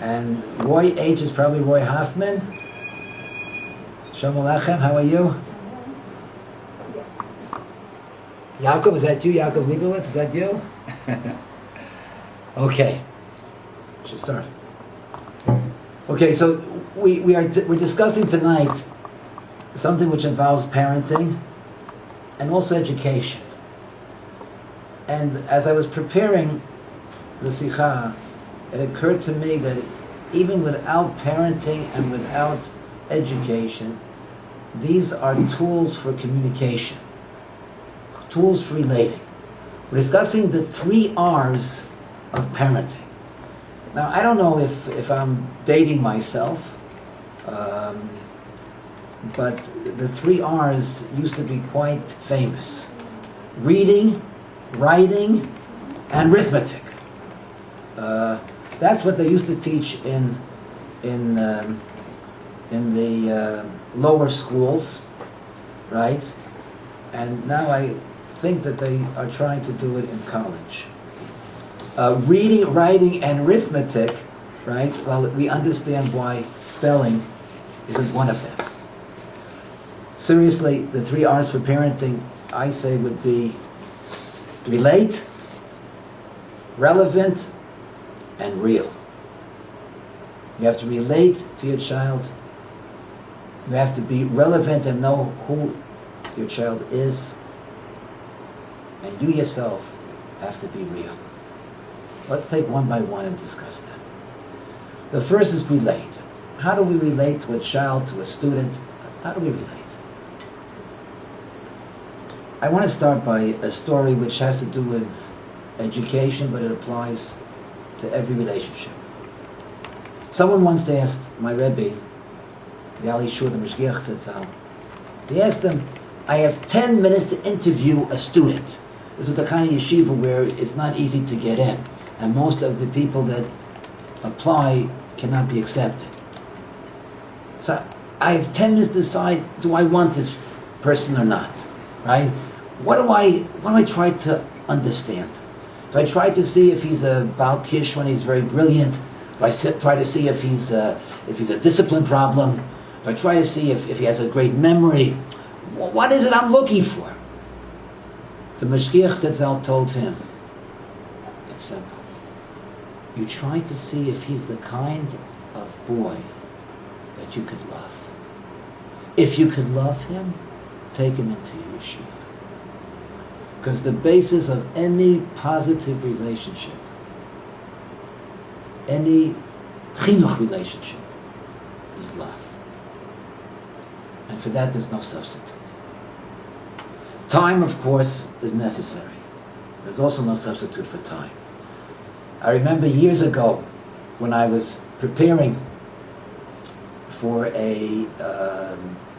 And Roy H is probably Roy Hoffman. Shalom Aleichem, how are you? Yaakov, is that you? Yaakov Leibowitz, is that you? Okay. Should start. Okay, so we're discussing tonight something which involves parenting and also education. And as I was preparing the Sikha, it occurred to me that even without parenting and without education, these are tools for communication, tools for relating. We're discussing the 3 R's of parenting. Now, I don't know if I'm dating myself, but the 3 R's used to be quite famous: reading, writing, and arithmetic. That's what they used to teach in the lower schools, right? And now I think that they are trying to do it in college. Reading, writing, and arithmetic, right? Well, we understand why spelling isn't one of them. Seriously, the 3 R's for parenting, I say, would be relate, relevant, and real. You have to relate to your child. You have to be relevant and know who your child is. And you yourself have to be real. Let's take one by one and discuss that. The first is relate. How do we relate to a child, to a student? How do we relate? I want to start by a story which has to do with education, but it applies to every relationship. Someone once asked my Rebbe, the Ali Shur, the Mishgiach Tzitzal, he asked him, I have 10 minutes to interview a student. This is the kind of yeshiva where it's not easy to get in, and most of the people that apply cannot be accepted. So I have 10 minutes to decide, do I want this person or not, right? What do I try to understand? Do I try to see if he's a Baal Kish when he's very brilliant? Do I try to see if he's a discipline problem? Do I try to see if he has a great memory? What is it I'm looking for? The Mashgiach Zetzel told him, it's simple. You try to see if he's the kind of boy that you could love. If you could love him, take him into your yeshiva. Because the basis of any positive relationship, any chinuch relationship, is love. And for that there's no substitute. Time, of course, is necessary. There's also no substitute for time. I remember years ago when I was preparing for a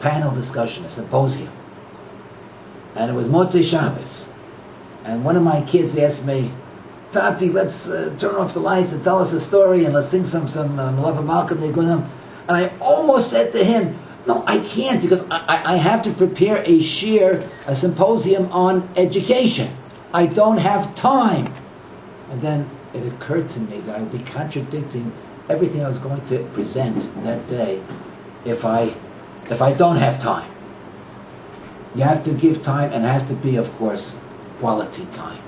panel discussion, a symposium, and it was Motzei Shabbos. And one of my kids asked me, Tati, let's turn off the lights and tell us a story and let's sing some Melava Malcolm Negunim. And I almost said to him, no, I can't, because I have to prepare a symposium on education. I don't have time. And then it occurred to me that I would be contradicting everything I was going to present that day if I don't have time. You have to give time, and it has to be, of course, quality time.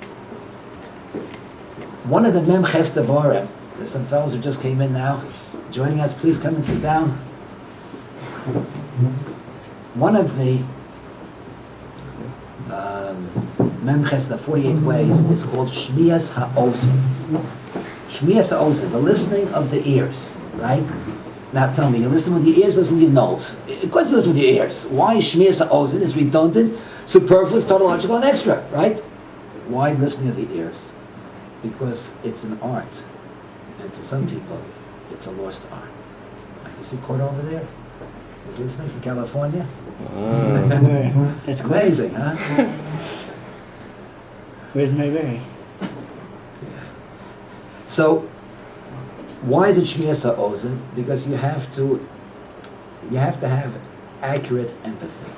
One of the Mem Ches Devorah, there's some fellows who just came in now, joining us. Please come and sit down. One of the Mem Ches, the 48 ways, is called Shmias HaOzen. Shmias HaOzen, the listening of the ears, right? Now tell me, you listen with your ears, listen with your nose. Of course you listen with your ears. Why Shmias HaOzen is redundant, superfluous, tautological, and extra, right? Why listening to the ears? Because it's an art. And to some people, it's a lost art. Right? You see Court over there? He's listening from California. It's amazing, huh? Where's my way? So, why is it Shmias HaOzen? Because you have to have accurate empathy.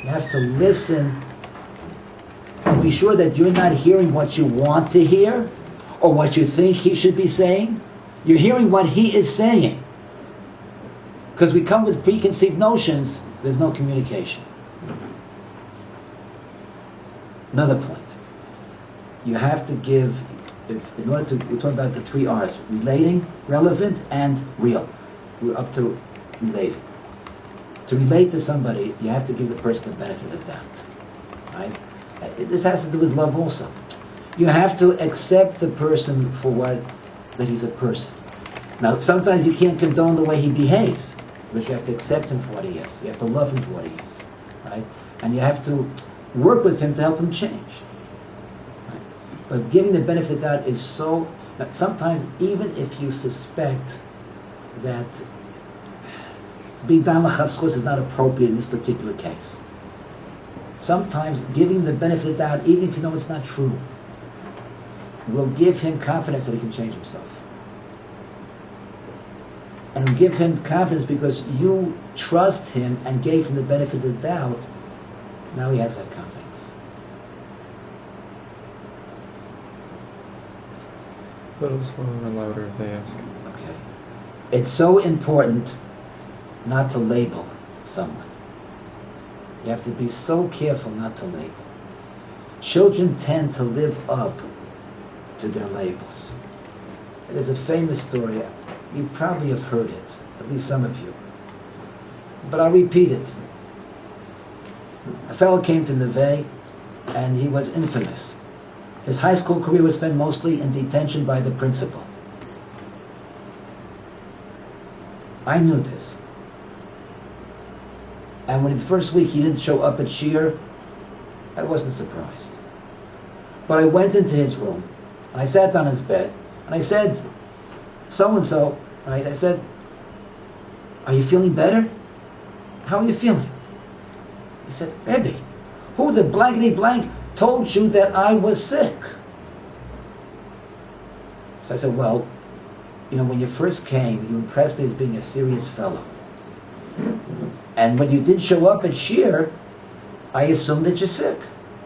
You have to listen and be sure that you're not hearing what you want to hear or what you think he should be saying. You're hearing what he is saying. Because we come with preconceived notions, there's no communication. Another point. You have to give, in order to, we're talking about the 3 R's: relating, relevant, and real. We're up to relating. To relate to somebody, you have to give the person the benefit of the doubt. Right? This has to do with love also. You have to accept the person for that he's a person. Now, sometimes you can't condone the way he behaves, but you have to accept him for what he is. You have to love him for what he is. Right? And you have to work with him to help him change. Right? But giving the benefit of the doubt is so... Now, sometimes, even if you suspect that B'dan l'chatzchus is not appropriate in this particular case, sometimes giving the benefit of the doubt, even if you know it's not true, will give him confidence that he can change himself. And will give him confidence because you trust him and gave him the benefit of the doubt. Now he has that confidence. A little slower and louder if they ask. Okay. It's so important not to label someone. You have to be so careful not to label. Children tend to live up to their labels. There's a famous story. You probably have heard it, at least some of you. But I'll repeat it. A fellow came to Neveh, and he was infamous. His high school career was spent mostly in detention by the principal. I knew this. And when the first week he didn't show up at Shir, I wasn't surprised. But I went into his room, and I sat on his bed, and I said, so-and-so, right? I said, are you feeling better? How are you feeling? He said, Rebbe, who the blankety blank told you that I was sick? So I said, well, when you first came, you impressed me as being a serious fellow. And when you didn't show up at Shir, I assumed that you're sick.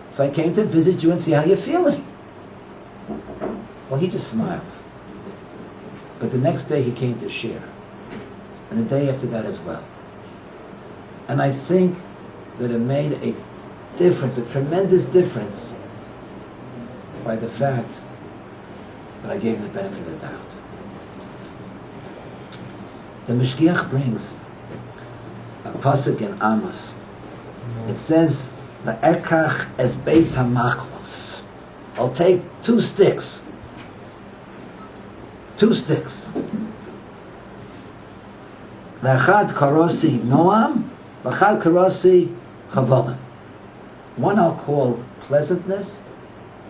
So I came to visit you and see how you're feeling. Well, he just smiled. But the next day he came to Shir. And the day after that as well. And I think that it made a difference, a tremendous difference, by the fact that I gave him the benefit of the doubt. The Mishgiach brings a pasuk in Amos. It says, "Va'ekach es beis hamachlos." I'll take 2 sticks. 2 sticks. L'achad karosi noam, l'achad karosi chavalim. One I'll call pleasantness,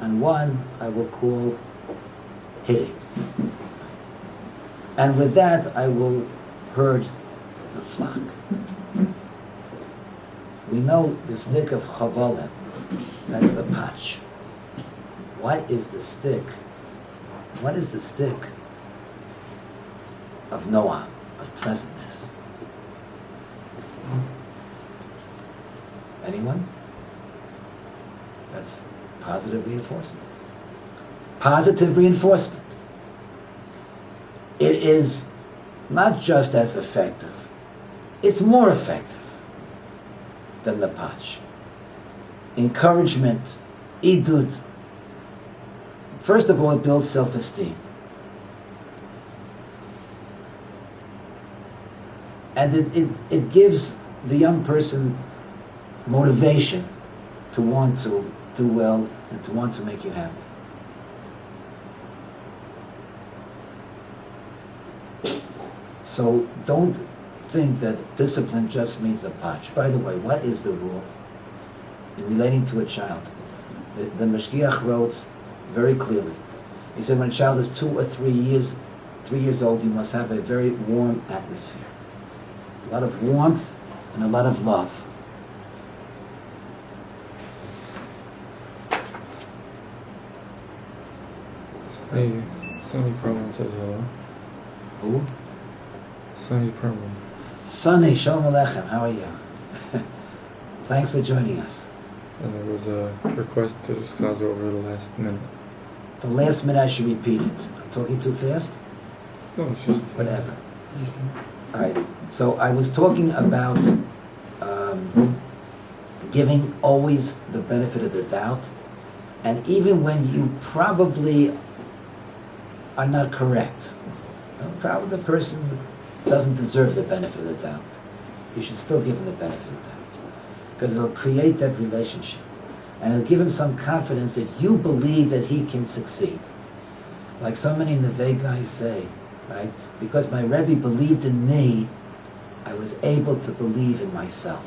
and one I will call hitting. And with that I will herd the flock. We know the stick of chavalim, that's the patch. What is the stick? What is the stick of Noah, of pleasantness? Anyone? That's positive reinforcement. Positive reinforcement. It is not just as effective, it's more effective than the patch. Encouragement, idud. First of all, it builds self-esteem. And it gives the young person motivation to want to do well and to want to make you happy. So don't think that discipline just means a patch. By the way, what is the rule in relating to a child? The Mashgiach wrote very clearly. He said when a child is 2 or 3 years old, you must have a very warm atmosphere. A lot of warmth and a lot of love. Hey, Sonny Perlman says hello. Who? Sonny Perlman. Sonny, Shalom Aleichem, how are you? Thanks for joining us. And there was a request to discuss over the last minute. The last minute I should repeat it. I'm talking too fast? No, it's just Whatever. All right. So I was talking about giving always the benefit of the doubt, and even when you probably are not correct, probably the person doesn't deserve the benefit of the doubt, you should still give him the benefit of the doubt, because it'll create that relationship, and it'll give him some confidence that you believe that he can succeed. Like so many Neveh guys say, right? Because my Rebbe believed in me, I was able to believe in myself.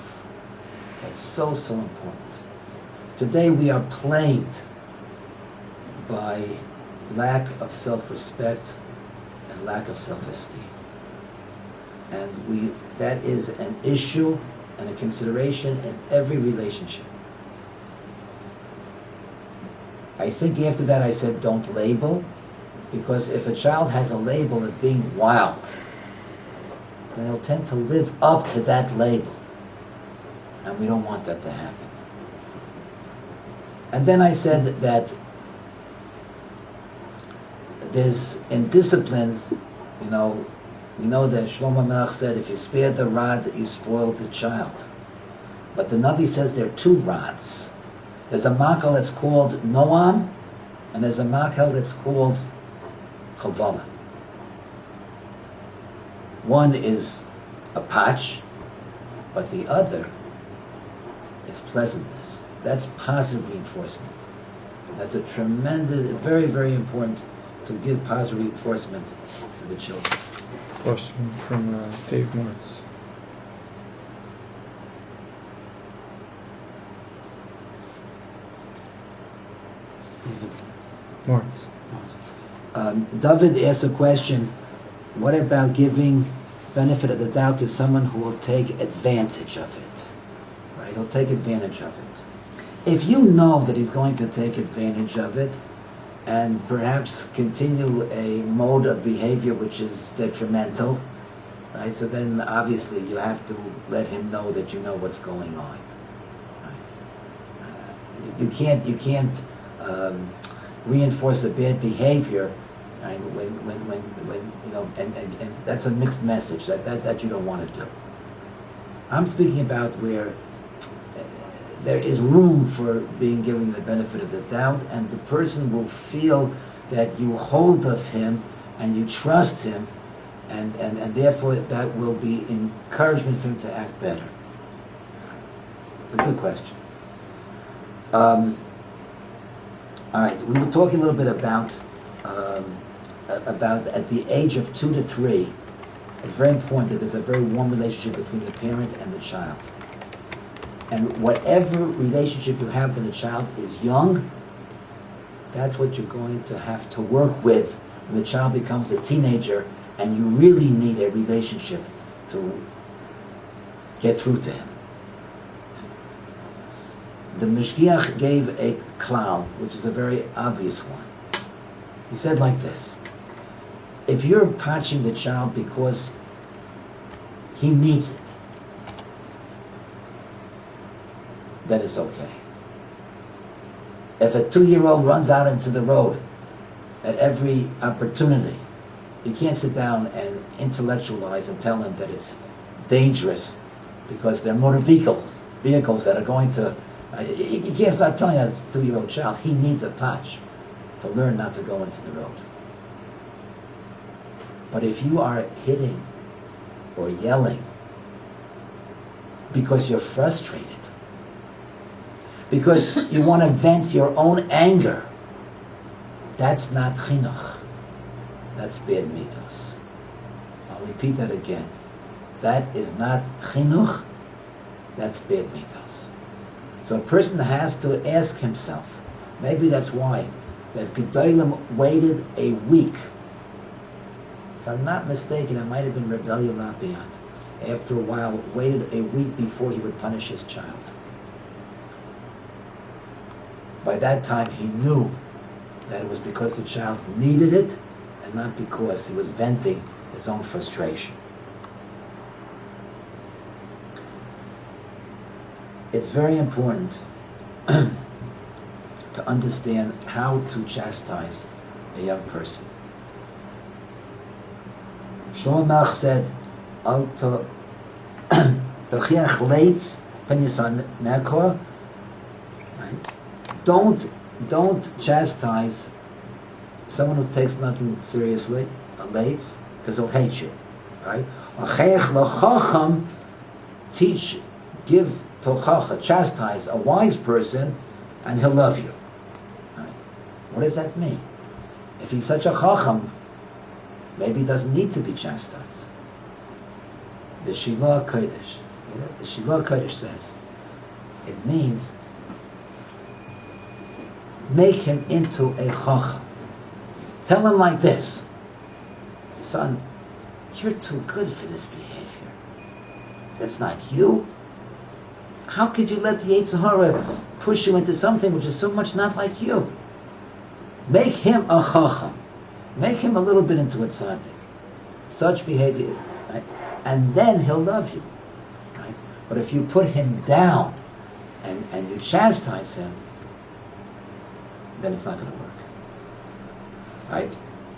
That's so, so important. Today we are plagued by lack of self-respect and lack of self-esteem. And that is an issue and a consideration in every relationship. I think after that I said don't label, because if a child has a label of being wild, then he'll tend to live up to that label. And we don't want that to happen. And then I said that there's, in discipline, we know that Shlomo Melech said, if you spare the rod, you spoil the child. But the Navi says there are two rods. There's a makel that's called Noam, and there's a makel that's called Chavala. One is a patch, but the other is pleasantness. That's positive reinforcement. That's a tremendous, very, very important to give positive reinforcement to the children. question from Dave Martz. Martz. David asks a question, what about giving benefit of the doubt to someone who will take advantage of it? Right? He'll take advantage of it. If you know that he's going to take advantage of it and perhaps continue a mode of behavior which is detrimental, right? So then obviously you have to let him know that you know what's going on. Right? You can't reinforce the bad behavior. Right? When you know, and that's a mixed message that you don't want to do. I'm speaking about where there is room for being given the benefit of the doubt, and the person will feel that you hold of him and you trust him, and therefore that will be encouragement for him to act better. It's a good question. All right, we were talking a little bit about at the age of 2 to 3, it's very important that there's a very warm relationship between the parent and the child. And whatever relationship you have when the child is young, that's what you're going to have to work with when the child becomes a teenager and you really need a relationship to get through to him. The Mishgiach gave a klal, which is a very obvious one. He said like this: if you're patching the child because he needs it, then it's okay. If a 2-year-old runs out into the road at every opportunity, you can't sit down and intellectualize and tell him that it's dangerous because they're motor vehicles that are going to... you can't start telling that 2-year-old child he needs a patch to learn not to go into the road. But if you are hitting or yelling because you're frustrated, because you want to vent your own anger, that's not chinuch. That's bad mitos. I'll repeat that again. That is not chinuch. That's bad mitos. So a person has to ask himself, maybe that's why, that Gedolim waited a week. If I'm not mistaken, it might have been Rebbe Lapiyat. After a while, waited a week before he would punish his child. By that time, he knew that it was because the child needed it and not because he was venting his own frustration. It's very important to understand how to chastise a young person. Shlomo Melech said, "Al tochiach leitz penisan nekor." Don't chastise someone who takes nothing seriously, a leitz, because he'll hate you, right? Teach, give tochacha, chastise a wise person, and he'll love you. Right? What does that mean? If he's such a chacham, maybe he doesn't need to be chastised. The Shilah Kodesh, the Shilah Kodesh says, it means make him into a chacham. Tell him like this: son, you're too good for this behavior. That's not you. How could you let the Yetzer Hara push you into something which is so much not like you? Make him a chacham. Make him a little bit into a tzaddik. Such behavior is, right? And then he'll love you. Right? But if you put him down and you chastise him, then it's not going to work. Right?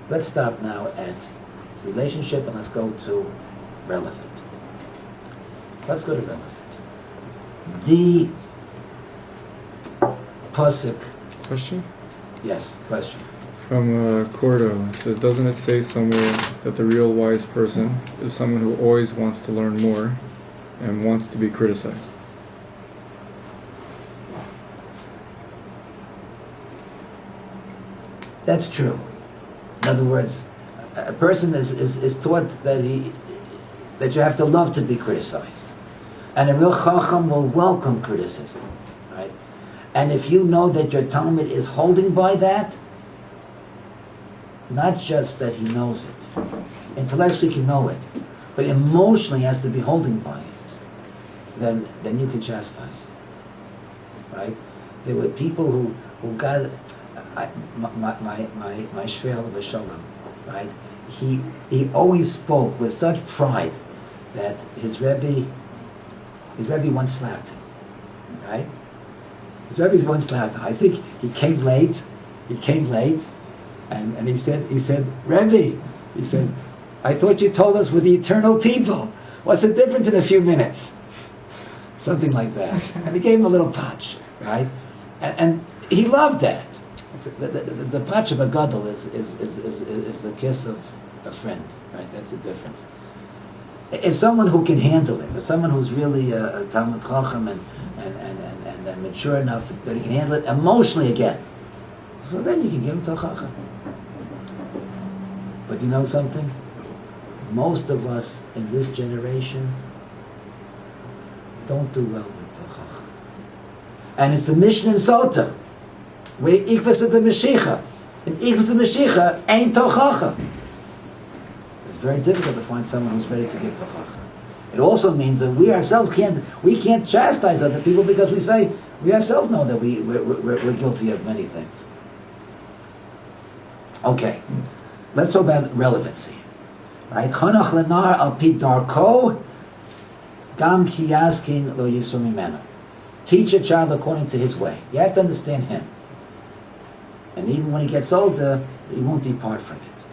Let's stop now at relationship and let's go to relevant. Let's go to relevant. The pasuk. Question? Yes, question. From Cordo, it says, doesn't it say somewhere that the real wise person is someone who always wants to learn more and wants to be criticized? That's true. In other words, a person is taught that you have to love to be criticized. And a real chacham will welcome criticism. Right? And if you know that your Talmud is holding by that, not just that he knows it, intellectually he can know it, but emotionally has to be holding by it, then you can chastise him. Right? There were people who got my Shvel of Shalom, right? He always spoke with such pride that his Rebbe once slapped him, right? His Rebbe once slapped him. I think he came late, and he said, Rebbe, he said, I thought you told us we're the eternal people. What's the difference in a few minutes? Something like that. And he gave him a little patch, right? And he loved that. The patch of a gadol is the kiss of a friend, right? That's the difference. If someone who can handle it, if someone who's really a Talmud Chacham and mature enough that he can handle it emotionally again, so then you can give him to a Chacham. But you know something? Most of us in this generation don't do well with the Chacham. And it's the Mishnah in Sota, where Ikvas of the Mashiach. And Ikvas of the Mashiach ain't Tochacha. It's very difficult to find someone who's ready to give Tochacha. It also means that we ourselves can't chastise other people because we say, we ourselves know that we're guilty of many things. Okay, let's talk about relevancy. Right? Chanach lenar al pi darko, gam ki yaskin lo yisur mimeno. Teach a child according to his way. You have to understand him. And even when he gets older, he won't depart from it.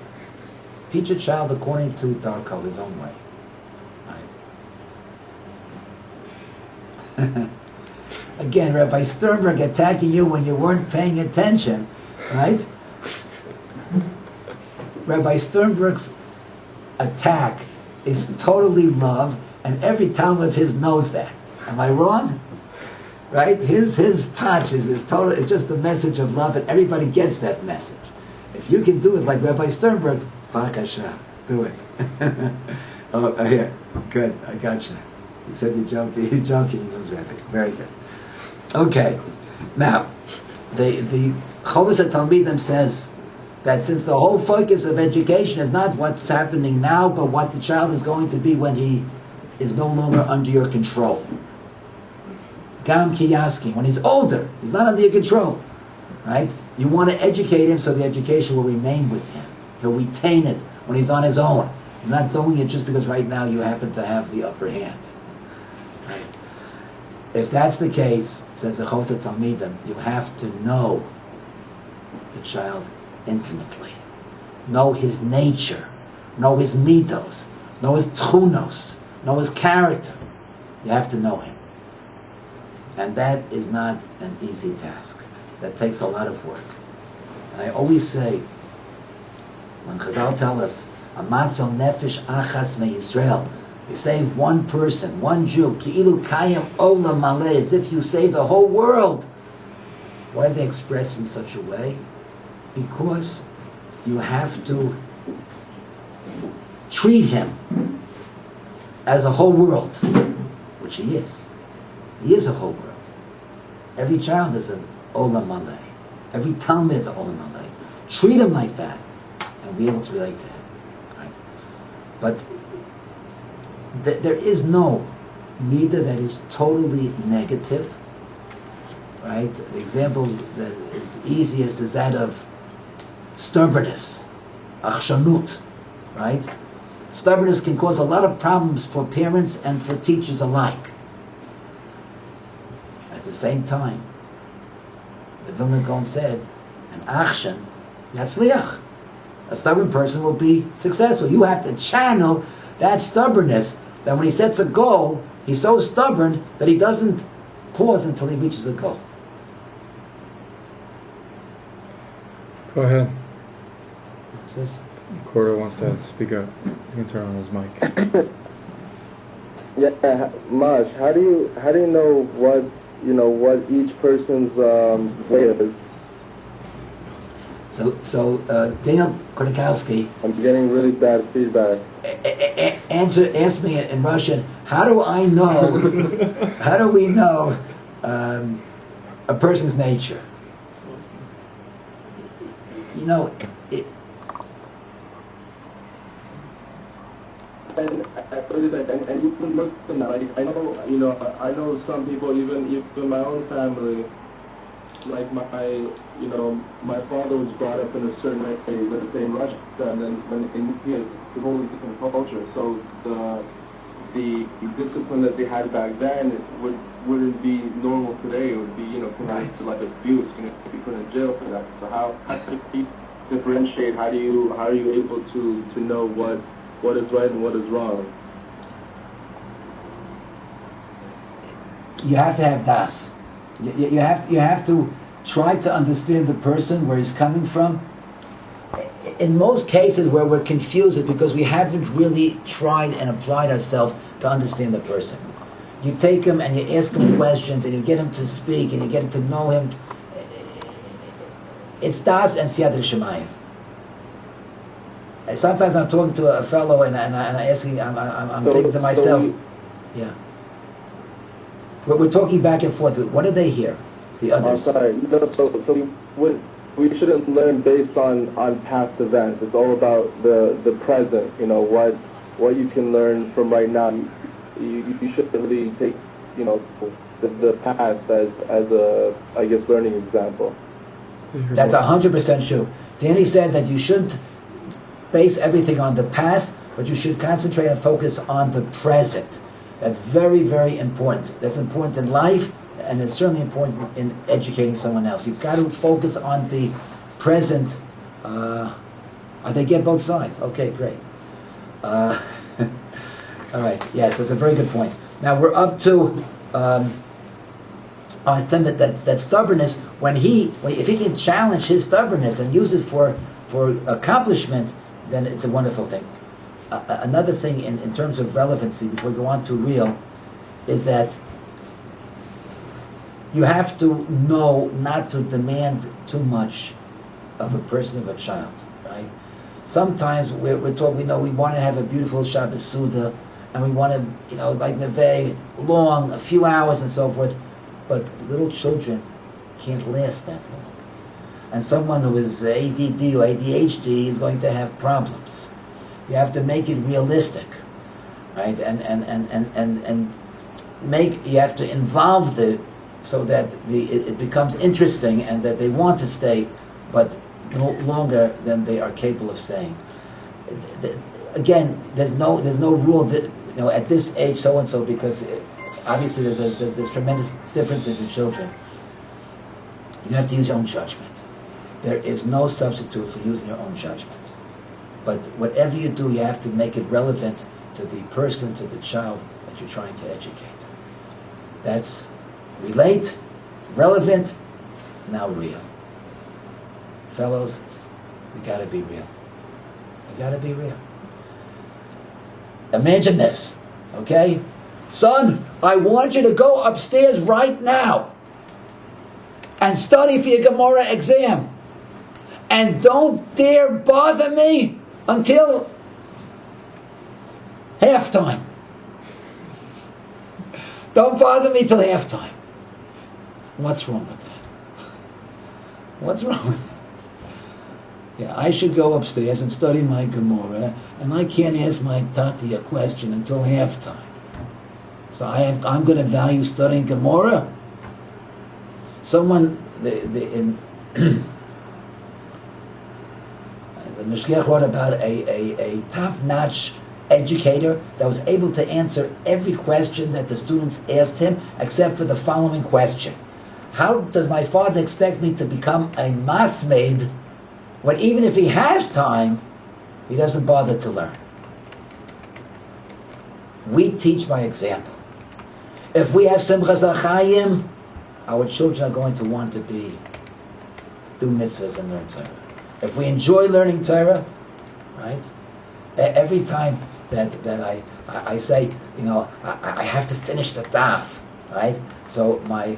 Teach a child according to darko, his own way. Right? Again, Rabbi Sternberg attacking you when you weren't paying attention, right? Rabbi Sternberg's attack is totally love, and every Talmud of his knows that. Am I wrong? Right? His touch is total. It's just a message of love, and everybody gets that message. If you can do it like Rabbi Sternberg, Fakasha, do it. Oh, here, good. I got you. He said you're joking. He's joking. He knows Rabbi. Very good. Okay. Now, the Chovos HaTalmidim says that since the whole focus of education is not what's happening now, but what the child is going to be when he is no longer under your control. Gam Kiyaski, when he's older, he's not under your control, right? You want to educate him so the education will remain with him. He'll retain it when he's on his own. You're not doing it just because right now you happen to have the upper hand. Right? If that's the case, says the Chovos HaTalmidim, you have to know the child intimately. Know his nature. Know his mitos. Know his tchunos. Know his character. You have to know him. And that is not an easy task. That takes a lot of work. And I always say, when Chazal tell us, Amatzal nefesh achas me Yisrael, you save one person, one Jew, ki'ilu kayam olam maleh, as if you save the whole world. Why are they expressed in such a way? Because you have to treat him as a whole world, which he is. He is a whole world. Every child is an olam maleh. Every Talmud is an olam maleh. Treat him like that, and be able to relate to him. Right? But there is no midah that is totally negative. Right? The example that is easiest is that of stubbornness, achshanut. Right? Stubbornness can cause a lot of problems for parents and for teachers alike. At the same time, the Vilna Gaon said, an action, yatzliach. A stubborn person will be successful. You have to channel that stubbornness, that when he sets a goal, he's so stubborn that he doesn't pause until he reaches the goal. Go ahead. What's this? Cordo wants to speak up. You can turn on his mic. Yeah, Maj, how do you know what each person's way is? So Daniel Kornikowski, I'm getting really bad feedback. asked me in Russian, how do I know? How do we know a person's nature? You know, And even looking at, like, I know some people, even my own family, like my father was brought up in a certain way, let's say in Russia, and then when he had a totally different culture. So the discipline that they had back then wouldn't be normal today. It would be connected to like abuse, be put in jail for that. So how do you differentiate? How are you able to know what is right and what is wrong? you have to have das. You have to try to understand the person, where he's coming from. In most cases where we're confused, it's because we haven't really tried and applied ourselves to understand the person. You take him and you ask him questions and you get him to speak and you get to know him. It's das and siyat l'shemayim. Sometimes I'm talking to a fellow and I'm asking, I'm thinking to myself, yeah. We're talking back and forth. What do they hear? The others. I'm sorry. No, we shouldn't learn based on past events. It's all about the present. What you can learn from right now. You shouldn't really take the past as a, I guess, learning example. That's 100% true. Danny said that you shouldn't base everything on the past, but you should concentrate and focus on the present. That's very, very important. That's important in life, and it's certainly important in educating someone else. You've got to focus on the present. They get both sides. Okay, great. All right. Yes, that's a very good point. Now we're up to that stubbornness. If he can challenge his stubbornness and use it for accomplishment, then it's a wonderful thing. Another thing in terms of relevancy, before we go on to real, is that you have to know not to demand too much of a person, of a child, right? Sometimes we're told we want to have a beautiful Shabbos Suda, and we want to, like Neveh, long, a few hours and so forth, but little children can't last that long. And someone who is ADD or ADHD is going to have problems. You have to make it realistic, right? And you have to involve so that it becomes interesting and that they want to stay, but no longer than they are capable of staying. Again, there's no rule that at this age so and so, because obviously there's tremendous differences in children. You have to use your own judgment. There is no substitute for using your own judgment. But whatever you do, you have to make it relevant to the person, to the child that you're trying to educate. That's relate, relevant, now real. Fellows, we gotta be real. We gotta be real. Imagine this, okay? Son, I want you to go upstairs right now and study for your Gemara exam. And don't dare bother me until halftime. Don't bother me till halftime. What's wrong with that? What's wrong with that? Yeah, I should go upstairs and study my Gemara, and I can't ask my Tati a question until halftime. So I'm going to value studying Gemara. Someone, the Mishkech wrote about a top-notch educator that was able to answer every question that the students asked him, except for the following question: how does my father expect me to become a masmaid when even if he has time, he doesn't bother to learn? We teach by example. If we have Simchas HaChaim, our children are going to want to do mitzvahs and learn Torah. If we enjoy learning Torah, right? Every time that I say, I have to finish the daf, right? So my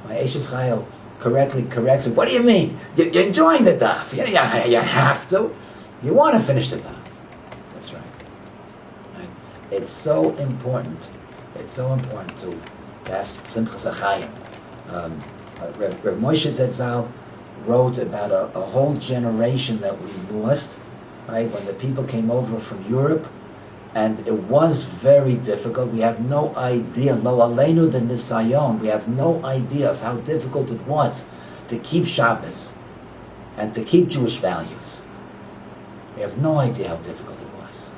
Eshes Chayil correctly corrects me. What do you mean? You're enjoying the daf. You have to. You want to finish the daf. That's right. It's so important. It's so important to have Simchas HaChaim. Rav Moshe Zetzal wrote about a whole generation that we lost, right? When the people came over from Europe, and it was very difficult. We have no idea, lo aleinu the nisayon, we have no idea of how difficult it was to keep Shabbos and to keep Jewish values. We have no idea how difficult it was.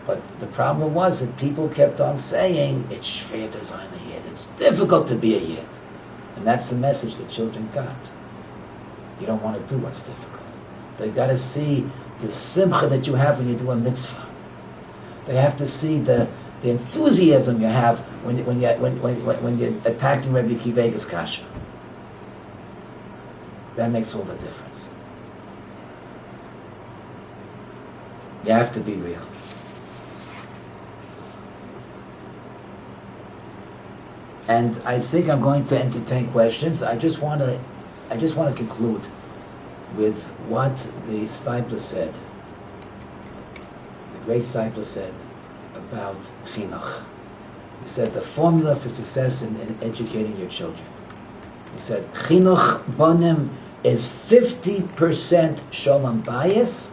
But the problem was that people kept on saying, it's schwer to sein a yid, it's difficult to be a yid. And that's the message that children got. You don't want to do what's difficult. They've got to see the simcha that you have when you do a mitzvah. They have to see the enthusiasm you have when you're attacking Rebbe Kivega's kasha. That makes all the difference. You have to be real. And I think I'm going to entertain questions. I just want to conclude with what the Stipler said. The great Stipler said about chinuch. He said the formula for success in educating your children. He said chinuch bonim is 50% shalom bayis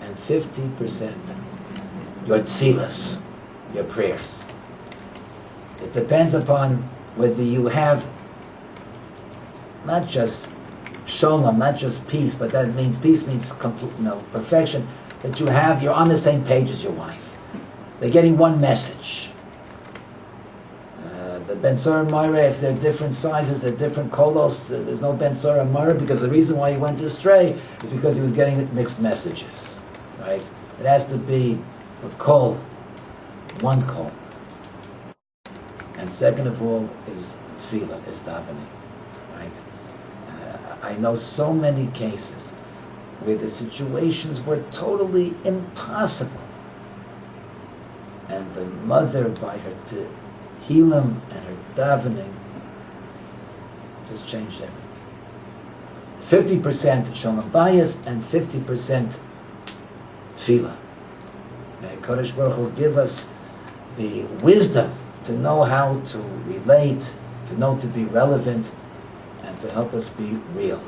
and 50% your tefillas, your prayers. It depends upon whether you have not just shalom, not just peace, but that means peace means complete, perfection. That you're on the same page as your wife. They're getting one message. The Ben Sora and Moira, if they're different sizes, they're different kolos. There's no Ben Sora and Moira because the reason why he went astray is because he was getting mixed messages, right? It has to be a kol, one kol. And second of all is tefillah, is davening, right? I know so many cases where the situations were totally impossible, and the mother, by her tehillim and her davening, just changed everything. 50% shalom bayis and 50% tefillah. May Kodesh Baruch Hu give us the wisdom to know how to relate, to know to be relevant, and to help us be real.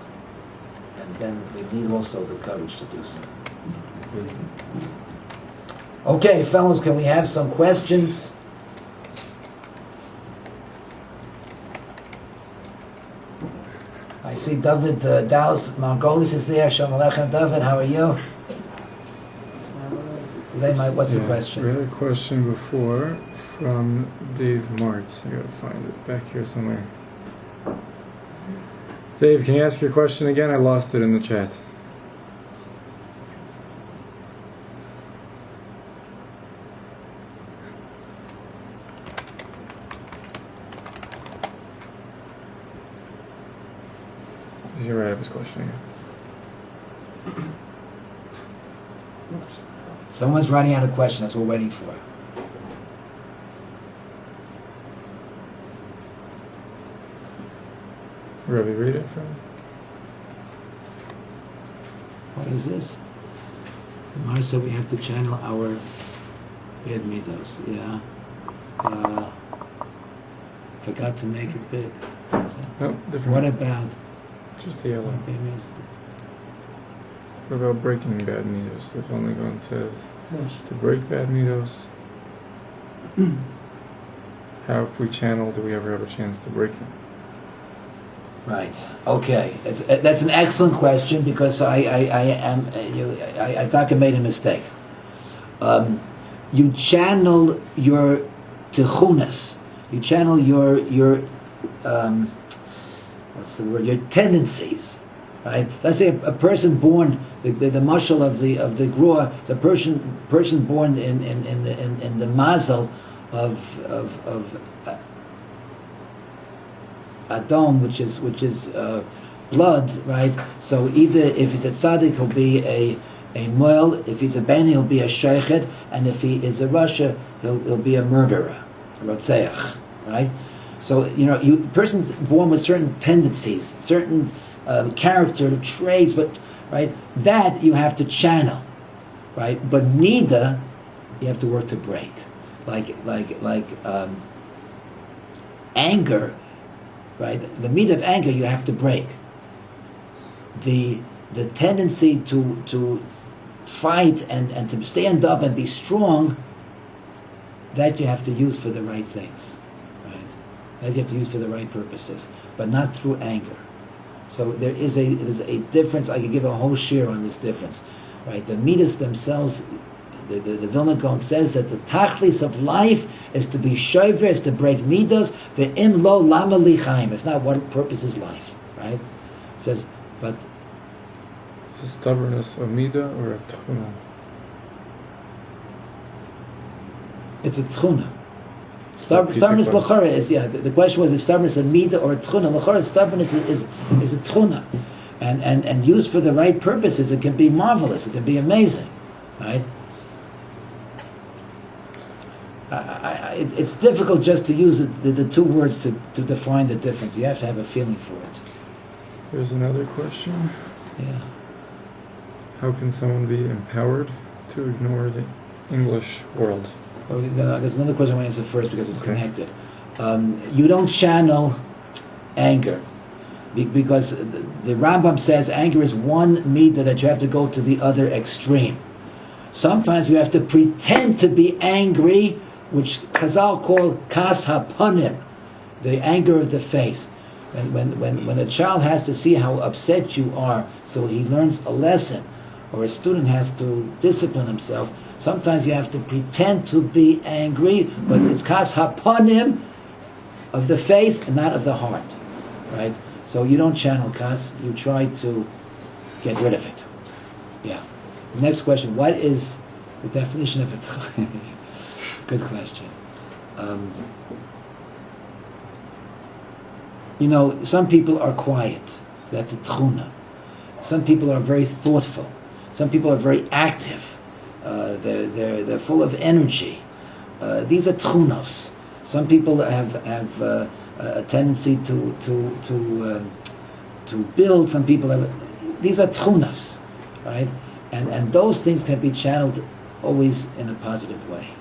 And then we need also the courage to do so. Okay, fellows, can we have some questions? I see David Dallas Margolis is there. Shalom Aleichem, David. How are you? What's the question? We had a question before from Dave Martz. I gotta find it back here somewhere. Dave, can you ask your question again? I lost it in the chat. You're right, I was questioning it. Someone's writing out a question. That's what we're waiting for. Rabbi, read it from. What is this? Mar said we have to channel our bad midos. Yeah. Forgot to make it big. No, different. What about? Just the yellow. What about breaking bad midos? The Only One says to break bad midos. How, if we channel, do we ever have a chance to break them? Right. Okay. That's an excellent question because I thought I made a mistake. You channel your tichunas. You channel your what's the word? Your tendencies. Right. Let's say a person born the mashal of the grua, the person born in the mazel of Adon, which is blood, right? So either if he's a tzaddik, he'll be a moel. If he's a bani, he'll be a sheikhet, and if he is a rasha, he'll be a murderer, a rotzeach, right? So person's born with certain tendencies, certain character traits, but right, that you have to channel, right? But nida, you have to work to break, like anger. Right, the meat of anger you have to break. The tendency to fight and to stand up and be strong, that you have to use for the right things, right? That you have to use for the right purposes, but not through anger. So there's a difference. I could give a whole share on this difference, right? The midas themselves. The Vilna Gaon says that the tachlis of life is to be shover, is to break midos. The im lo lama li chaim. If not, what purpose is life? Right? It says, but is it stubbornness a midah or a tchuna? It's a tchuna. Stubbornness l'chora is The question was, is stubbornness a midah or a tchuna? L'chora, stubbornness is a tchuna, and used for the right purposes, it can be marvelous. It can be amazing, right? It's difficult just to use the two words to define the difference. You have to have a feeling for it. There's another question. Yeah. How can someone be empowered to ignore the English world? Well, there's another question I want to answer first because it's connected. You don't channel anger because the Rambam says anger is one midah that you have to go to the other extreme. Sometimes you have to pretend to be angry, which Chazal call kas hapanim, the anger of the face. When a child has to see how upset you are, so he learns a lesson, or a student has to discipline himself, sometimes you have to pretend to be angry, but it's kas hapanim of the face and not of the heart, right? So you don't channel kas, you try to get rid of it. Yeah. Next question. What is the definition of it? Good question. Some people are quiet. That's a tchuna. Some people are very thoughtful. Some people are very active. They're full of energy. These are tchunos. Some people have a tendency to build. Some people have. These are tchunas, right? And those things can be channeled always in a positive way.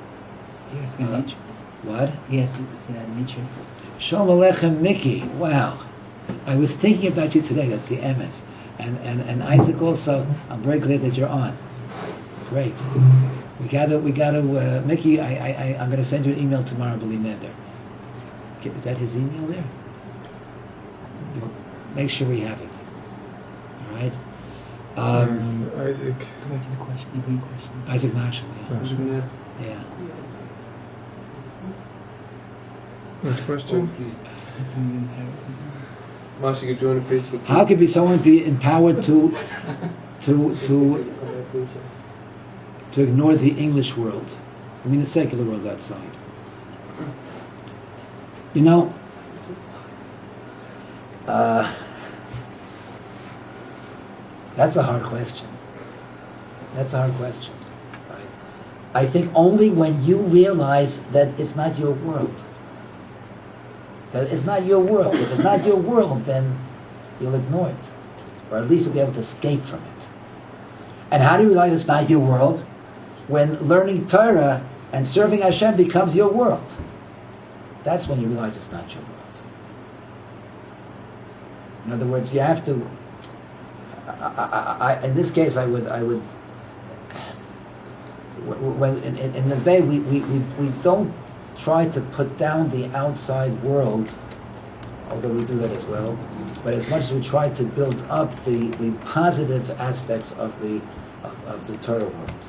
Yes, Nietzsche. What? Yes, it's Nietzsche. Shalom Aleichem, Mickey. Wow. I was thinking about you today. That's the emes. And Isaac also. I'm very glad that you're on. Great. We gotta. Mickey, I'm gonna send you an email tomorrow. Believe Neder. Is that his email there? Make sure we have it. All right. Isaac. Go back to the question, the green question. Isaac Marshall, yeah. Next question. It's on the imperative. Masha, you join the Facebook. How can someone be empowered to ignore the English world? I mean the secular world outside. You know, that's a hard question. That's a hard question. Right? I think only when you realize that it's not your world. That it's not your world. If it's not your world, then you'll ignore it. Or at least you'll be able to escape from it. And how do you realize it's not your world? When learning Torah and serving Hashem becomes your world. That's when you realize it's not your world. In other words, you have to. In this case, I would. When in Neveh, we don't try to put down the outside world, although we do that as well. But as much as we try to build up the positive aspects of the Torah world.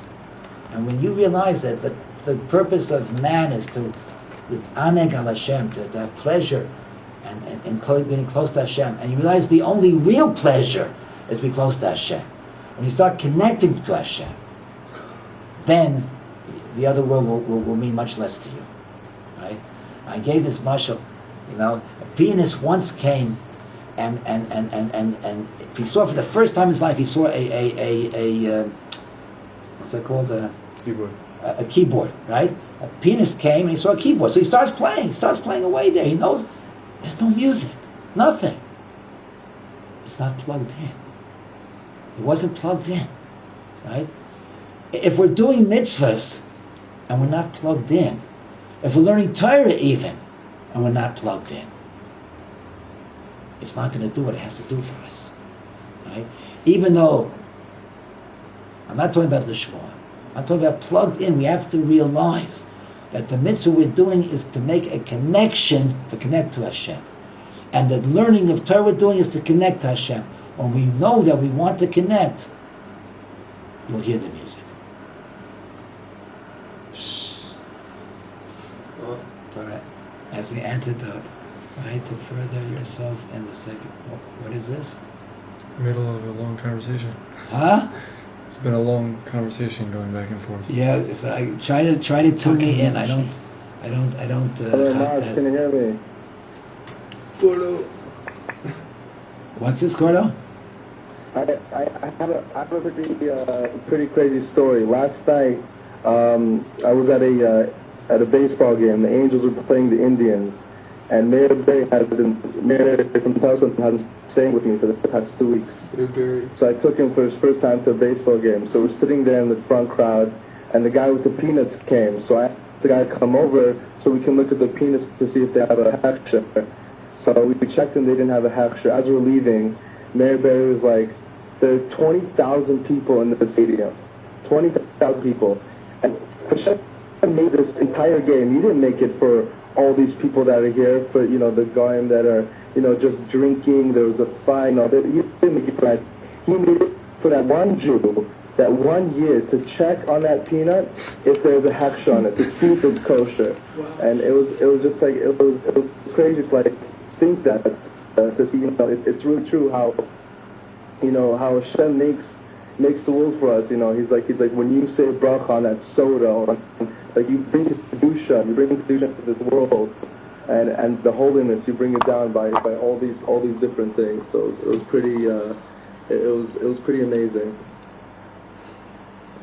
And when you realize that the purpose of man is to aneg al Hashem, to have pleasure and getting close to Hashem, and you realize the only real pleasure is to be close to Hashem. When you start connecting to Hashem, then the other world will mean much less to you. Right? I gave this mashal. A pianist once came and he saw for the first time in his life, he saw a what's that called? Keyboard. A keyboard, right? A pianist came and he saw a keyboard. So he starts playing away there. He knows there's no music, nothing. It's not plugged in. It wasn't plugged in, right? If we're doing mitzvahs and we're not plugged in, if we're learning Torah even and we're not plugged in, it's not going to do what it has to do for us, right? Even though, I'm not talking about the Shmuel, I'm talking about plugged in. We have to realize that the mitzvah we're doing is to make a connection, to connect to Hashem. And the learning of Torah we're doing is to connect to Hashem. When we know that we want to connect, you'll hear the music. It's all right. As the antidote, right, to further yourself in the second. What is this? Middle of a long conversation. Huh? It's been a long conversation going back and forth. Yeah, if I try to tune me in. I don't. Hello, Mars, can you hear me? Gordo. What's this, Gordo? I have a pretty crazy story. Last night, I was at a baseball game. The Angels were playing the Indians, and Mayor from Tulsa has been staying with me for the past 2 weeks. So I took him for his first time to a baseball game. So we're sitting there in the front crowd, and the guy with the peanuts came. So I asked the guy to come over so we can look at the peanuts to see if they have a hechsher. So we checked and they didn't have a hechsher. As we're leaving, Mayor Barry was like, there are 20,000 people in the stadium. 20,000 people. And Hashem made this entire game. He didn't make it for all these people that are here, for, the goyim that are, just drinking. There was a fight. He didn't make it for that. He made it for that one Jew, that 1 year, to check on that peanut if there's a hechsher on it, to see if it's kosher. Wow. And it was just like, it was crazy to think that, to see, it's really true how Hashem makes the rules for us. He's like when you say bracha on that soda, or like you bring kedusha to this world, and the holiness, you bring it down by all these different things. So it was pretty it was pretty amazing.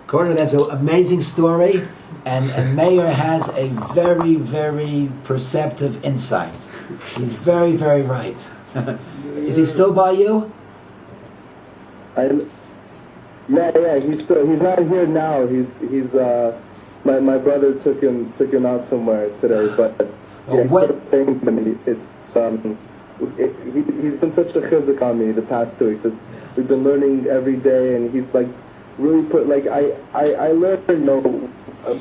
Gordon, that's an amazing story, and Meir has a very, very perceptive insight. He's very, very right. Is he still by you? Yeah. He's not here now. My brother took him out somewhere today, but he's been such a chizuk on me the past 2 weeks. We've been learning every day, and he's really put I learned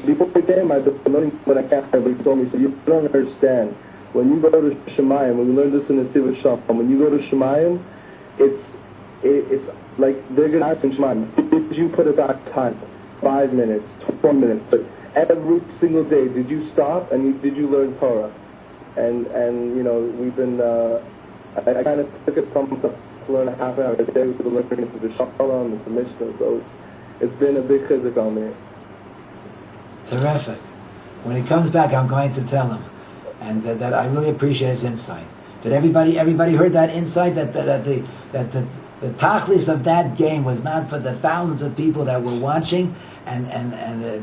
before the game. I've been learning when I can't. But he told me, so you don't understand. When you go to Shemayim, when we learned this in the Sivut Shalom, when you go to Shemayim, it's like they're going to ask in Shemayim, did you put it back time? 5 minutes, 20 minutes. But every single day, did you stop and did you learn Torah? And we've been I kind of took it from to learn a half an hour a day to learning to the Shalom and to Mishnah, so it's been a big chizuk on me. Terrific. When he comes back, I'm going to tell him, and that I really appreciate his insight. Did everybody heard that insight? That the tachlis of that game was not for the thousands of people that were watching, and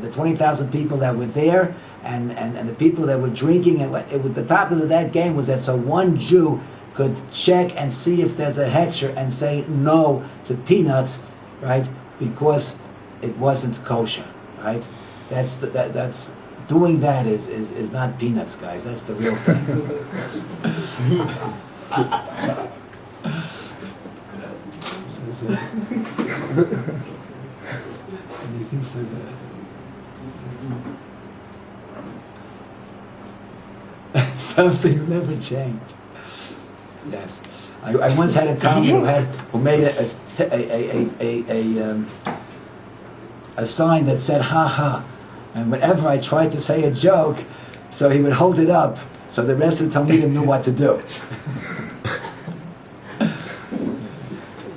the 20,000 people that were there, and the people that were drinking, and the tachlis of that game was that so one Jew could check and see if there's a hechsher and say no to peanuts, right? Because it wasn't kosher, right? That's doing that is not peanuts, guys. That's the real thing. Some things never change. Yes, I once had a Talmud who made a sign that said "ha ha," and whenever I tried to say a joke, so he would hold it up, so the rest of the Talmudim knew what to do.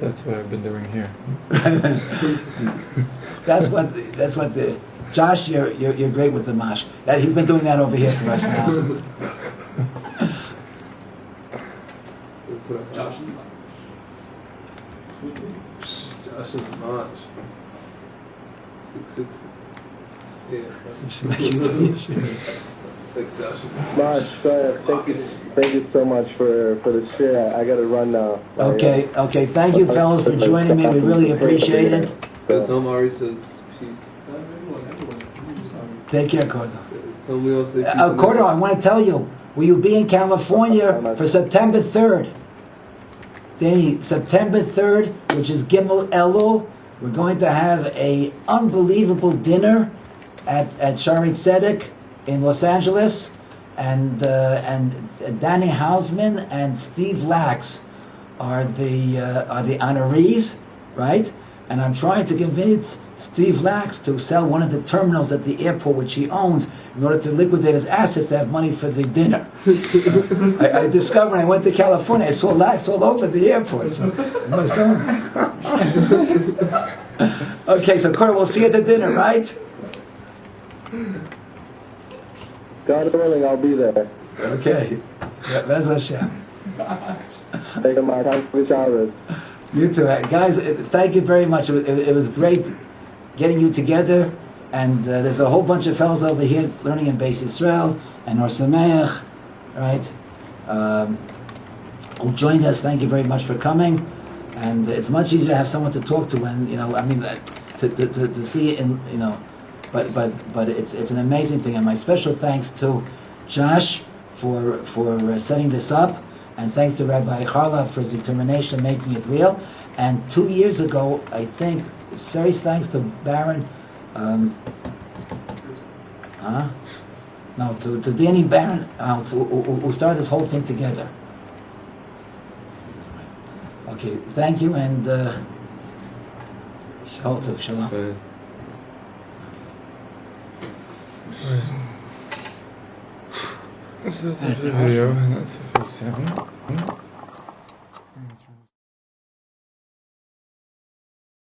That's what I've been doing here. That's what the Josh. You're great with the mash. He's been doing that over here for us now. Josh is March. 660. Marsh, thank you so much for the share. I got to run now. Okay. Thank you, fellas, for joining me. We really appreciate it. Tell Mari says peace. Take care, Cordo. Tell me also peace. Cordo, I want to tell you, will you be in California for September 3rd? Danny, September 3rd, which is Gimel Elul, we're going to have a unbelievable dinner at Shari Tzedek in Los Angeles, and Danny Hausman and Steve Lax are the honorees, right? And I'm trying to convince Steve Lax to sell one of the terminals at the airport, which he owns, in order to liquidate his assets to have money for the dinner. I discovered when I went to California, I saw Lax all over the airport. So I must know. Okay, so Cora, we'll see you at the dinner, right? God willing, I'll be there. Okay. Bez Hashem. Take my time for Shabbos. You too, guys. Thank you very much. It was great getting you together, and there's a whole bunch of fellows over here learning in Beis Yisrael and Or Sameach, right? Who joined us. Thank you very much for coming. And it's much easier to have someone to talk to when to see it in but it's an amazing thing. And my special thanks to Josh for setting this up. And thanks to Rabbi Harlov for his determination of making it real. And 2 years ago, I think, very thanks to Baron, to Danny Baron, who started this whole thing together. Okay, thank you, and shalom. So that's it for the video, and that's it for the sound.